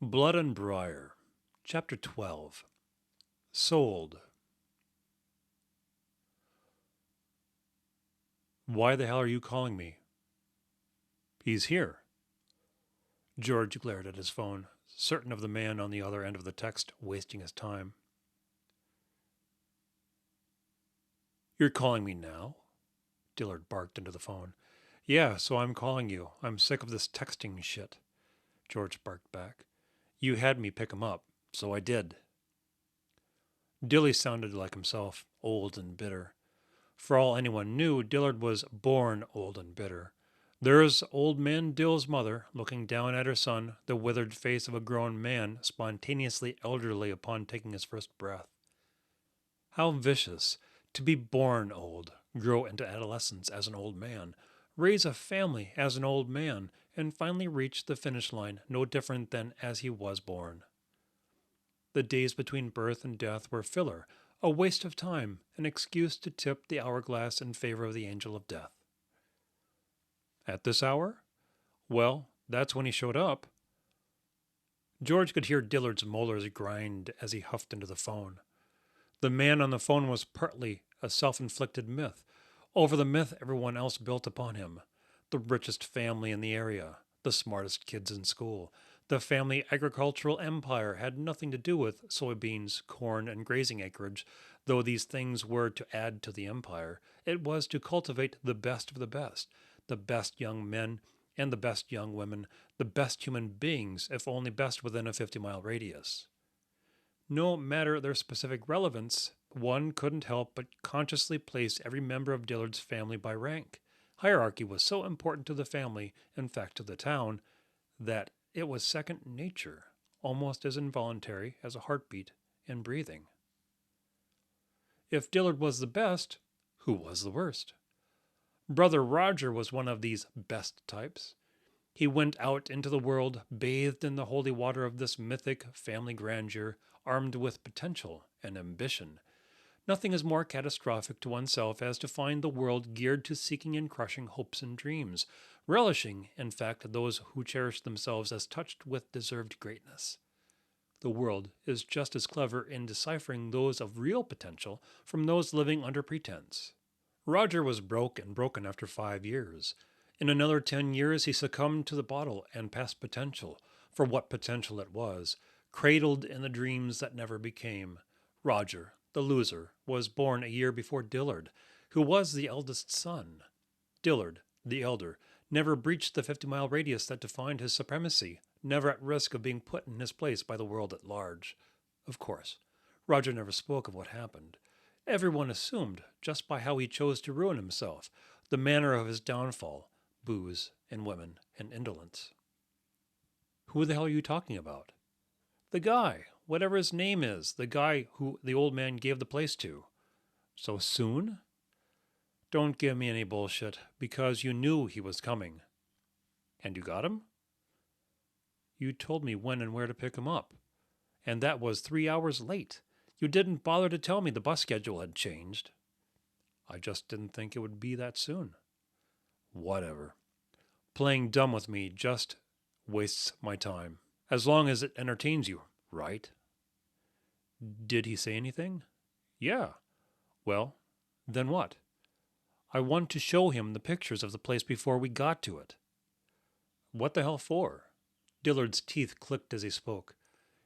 Blood and Briar, Chapter 12. Sold. Why the hell are you calling me? He's here. George glared at his phone, certain of the man on the other end of the text wasting his time. You're calling me now? Dillard barked into the phone. Yeah, so I'm calling you. I'm sick of this texting shit. George barked back. You had me pick him up, so I did. Dilly sounded like himself, old and bitter. For all anyone knew, Dillard was born old and bitter. There's old man Dill's mother, looking down at her son, the withered face of a grown man, spontaneously elderly upon taking his first breath. How vicious, to be born old, grow into adolescence as an old man, raise a family as an old man, and finally reach the finish line no different than as he was born. The days between birth and death were filler, a waste of time, an excuse to tip the hourglass in favor of the angel of death. At this hour? Well, that's when he showed up. George could hear Dillard's molars grind as he huffed into the phone. The man on the phone was partly a self-inflicted myth. Over the myth everyone else built upon him. The richest family in the area, the smartest kids in school. The family agricultural empire had nothing to do with soybeans, corn, and grazing acreage, though these things were to add to the empire. It was to cultivate the best of the best young men and the best young women, the best human beings, if only best within a 50-mile radius. No matter their specific relevance, one couldn't help but consciously place every member of Dillard's family by rank. Hierarchy was so important to the family, in fact to the town, that it was second nature, almost as involuntary as a heartbeat and breathing. If Dillard was the best, who was the worst? Brother Roger was one of these best types. He went out into the world, bathed in the holy water of this mythic family grandeur, armed with potential and ambition. Nothing is more catastrophic to oneself as to find the world geared to seeking and crushing hopes and dreams, relishing, in fact, those who cherish themselves as touched with deserved greatness. The world is just as clever in deciphering those of real potential from those living under pretense. Roger was broke and broken after 5 years. In another 10 years he succumbed to the bottle and past potential, for what potential it was, cradled in the dreams that never became. Roger, the loser, was born a year before Dillard, who was the eldest son. Dillard, the elder, never breached the 50-mile radius that defined his supremacy, never at risk of being put in his place by the world at large. Of course, Roger never spoke of what happened. Everyone assumed, just by how he chose to ruin himself, the manner of his downfall, booze and women and indolence. Who the hell are you talking about? The guy, whatever his name is, the guy who the old man gave the place to. So soon? Don't give me any bullshit, because you knew he was coming. And you got him? You told me when and where to pick him up. And that was 3 hours late. You didn't bother to tell me the bus schedule had changed. I just didn't think it would be that soon. Whatever. Playing dumb with me just wastes my time. As long as it entertains you, right? Did he say anything? Yeah. Well, then what? I want to show him the pictures of the place before we got to it. What the hell for? Dillard's teeth clicked as he spoke.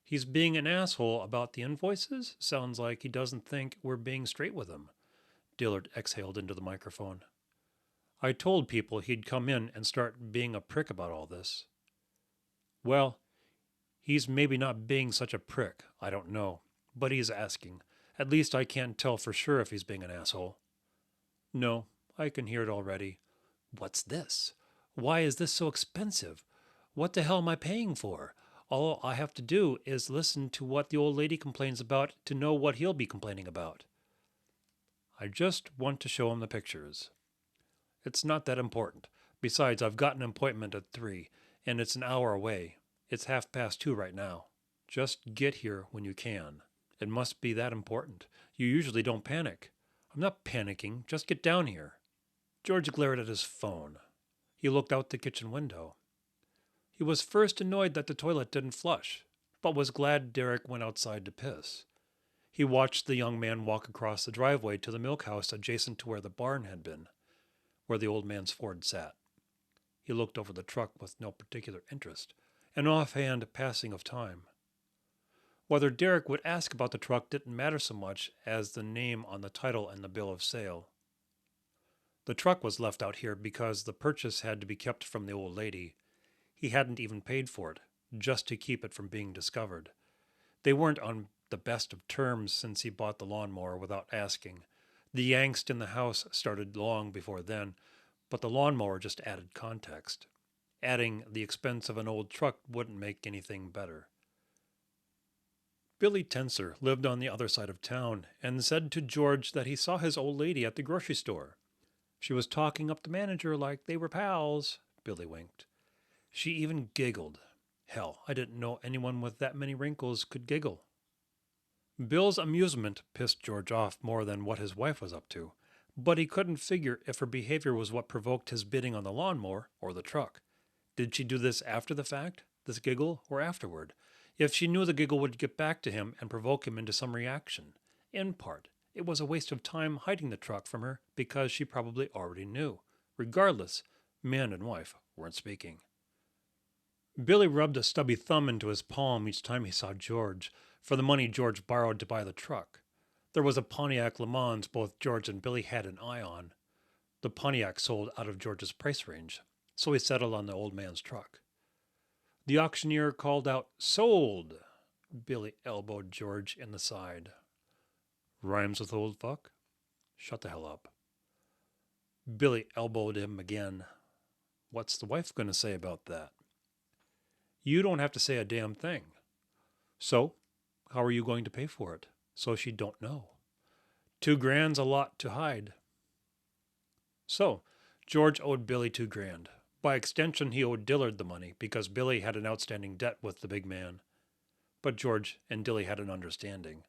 He's being an asshole about the invoices? Sounds like he doesn't think we're being straight with him. Dillard exhaled into the microphone. I told people he'd come in and start being a prick about all this. Well, he's maybe not being such a prick, I don't know, but he's asking. At least I can't tell for sure if he's being an asshole. No, I can hear it already. What's this? Why is this so expensive? What the hell am I paying for? All I have to do is listen to what the old lady complains about to know what he'll be complaining about. I just want to show him the pictures. It's not that important. Besides, I've got an appointment at 3, and it's an hour away. It's 2:30 right now. Just get here when you can. It must be that important. You usually don't panic. I'm not panicking. Just get down here. George glared at his phone. He looked out the kitchen window. He was first annoyed that the toilet didn't flush. but was glad Derek went outside to piss. He watched the young man walk across the driveway to the milk house adjacent to where the barn had been, where the old man's Ford sat. He looked over the truck with no particular interest, an offhand passing of time. Whether Derek would ask about the truck didn't matter so much as the name on the title and the bill of sale. The truck was left out here because the purchase had to be kept from the old lady. He hadn't even paid for it, just to keep it from being discovered. They weren't on the best of terms since he bought the lawnmower without asking. The angst in the house started long before then, but the lawnmower just added context. Adding the expense of an old truck wouldn't make anything better. Billy Tenser lived on the other side of town and said to George that he saw his old lady at the grocery store. She was talking up the manager like they were pals. Billy winked. She even giggled. Hell, I didn't know anyone with that many wrinkles could giggle. Bill's amusement pissed George off more than what his wife was up to, but he couldn't figure if her behavior was what provoked his bidding on the lawnmower or the truck. Did she do this after the fact, this giggle, or afterward? If she knew the giggle would get back to him and provoke him into some reaction. In part, it was a waste of time hiding the truck from her because she probably already knew. Regardless, man and wife weren't speaking. Billy rubbed a stubby thumb into his palm each time he saw George, for the money George borrowed to buy the truck. There was a Pontiac Le Mans both George and Billy had an eye on. The Pontiac sold out of George's price range, so he settled on the old man's truck. The auctioneer called out, "Sold!" Billy elbowed George in the side. Rhymes with old fuck? Shut the hell up. Billy elbowed him again. What's the wife going to say about that? You don't have to say a damn thing. So, how are you going to pay for it? So she don't know. $2,000's a lot to hide. So, George owed Billy $2,000. By extension, he owed Dillard the money because Billy had an outstanding debt with the big man. But George and Dilly had an understanding.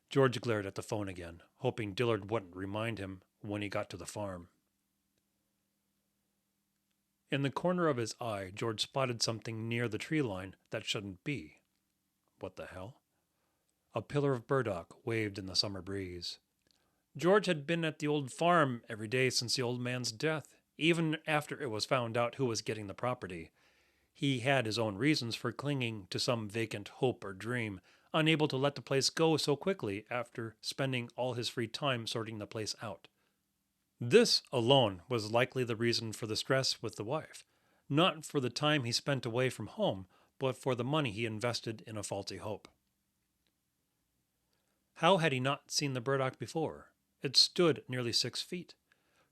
George glared at the phone again, hoping Dillard wouldn't remind him when he got to the farm. In the corner of his eye, George spotted something near the tree line that shouldn't be. What the hell? A pillar of burdock waved in the summer breeze. George had been at the old farm every day since the old man's death, even after it was found out who was getting the property. He had his own reasons for clinging to some vacant hope or dream, unable to let the place go so quickly after spending all his free time sorting the place out. This alone was likely the reason for the stress with the wife, not for the time he spent away from home, but for the money he invested in a faulty hope. How had he not seen the burdock before? It stood nearly 6 feet.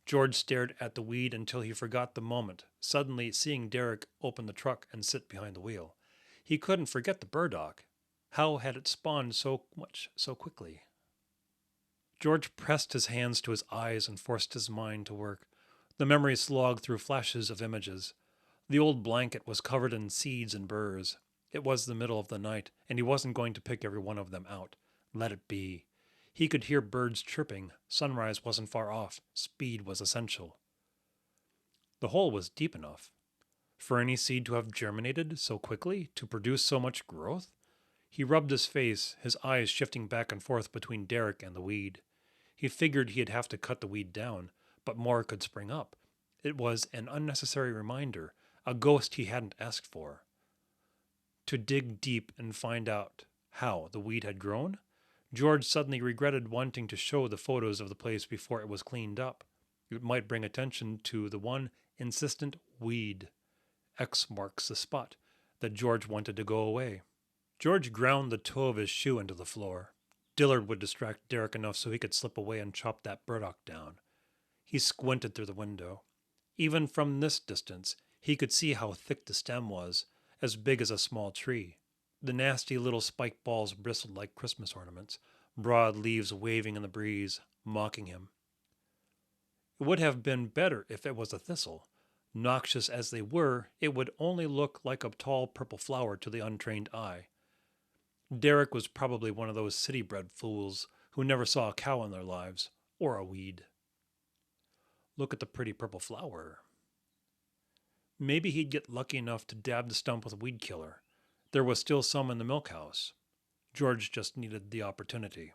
George stared at the weed until he forgot the moment, suddenly seeing Derek open the truck and sit behind the wheel. He couldn't forget the burdock. How had it spawned so much so quickly? George pressed his hands to his eyes and forced his mind to work. The memory slogged through flashes of images. The old blanket was covered in seeds and burrs. It was the middle of the night, and he wasn't going to pick every one of them out. Let it be. He could hear birds chirping. Sunrise wasn't far off. Speed was essential. The hole was deep enough. For any seed to have germinated so quickly, to produce so much growth? He rubbed his face, his eyes shifting back and forth between Derek and the weed. He figured he'd have to cut the weed down, but more could spring up. It was an unnecessary reminder, a ghost he hadn't asked for. To dig deep and find out how the weed had grown? George suddenly regretted wanting to show the photos of the place before it was cleaned up. It might bring attention to the one insistent weed. X marks the spot that George wanted to go away. George ground the toe of his shoe into the floor. Dillard would distract Derek enough so he could slip away and chop that burdock down. He squinted through the window. Even from this distance, he could see how thick the stem was, as big as a small tree. The nasty little spiked balls bristled like Christmas ornaments, broad leaves waving in the breeze, mocking him. It would have been better if it was a thistle. Noxious as they were, it would only look like a tall purple flower to the untrained eye. Derek was probably one of those city-bred fools who never saw a cow in their lives, or a weed. Look at the pretty purple flower. Maybe he'd get lucky enough to dab the stump with a weed killer. There was still some in the milk house. George just needed the opportunity.